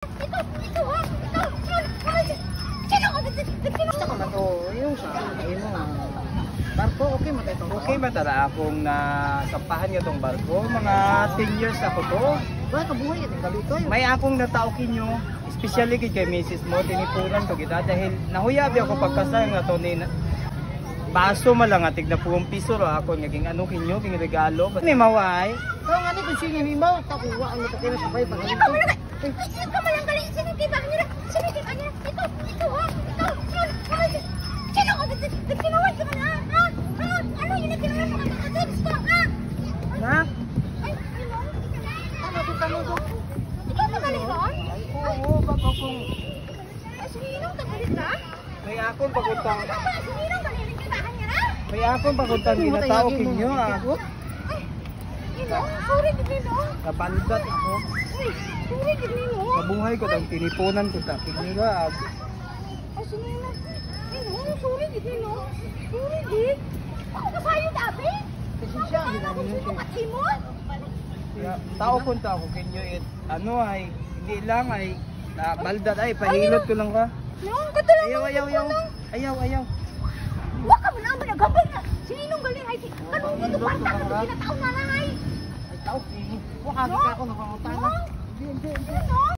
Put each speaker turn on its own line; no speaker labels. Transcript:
Ito ha? Sino ka?
Basta ka man to, yung sa mo barko, okay mo tayo.
Okay ba tala akong nasampahan nga tong barko? Mga 10 years ako to.
Ba kabuhay ito kalitoy.
May akong nataukin nyo, especially kay Mrs. mo, tinipunan ko kita dahil nahuyabi ako pagkasal nga to ni baso malang atig na pugong piso ro ako naging ano kinyo, king regalo. May maway.
So nga ni kung sino mo, takuha ang matakina sa bay pag
Ikaw malang galing. Sinitiba nila. Sinitiba nila. Ito ha? Sino ka? Nagsinawal ka na ha? Ano yung nagsinawal mo ka mga ka ha?
Na?
Ay, ano?
ano to tanong ko?
Ikaw magaling ron?
Oo, baka kung
Ay, sininong tagalit ka?
may akong pagutang.
Sininong galing ka na na?
May akong pagutang ginatao kinyo
Ay, sorry Gino.
Nabaldat ako.
Ay, sorry Gino.
Kabuhay ko tang tinipunan ko ta kinyo.
Ay, sininong. Sorry Gino. Sorry Gino. Ako kasayo dati.
Kasi siya
Ano ko
ginagawa
sino mo?
Tao punta ako kinyo ano ay hindi lang ay nabaldat ay pahilot ko lang ka.
Yung katulong.
Ayaw.
Waka mo na gabay na. Sininong galing ay kanong dito parta ka ginataon na lang ay.
ay tao, waka ka ako nakangutana.
Ano?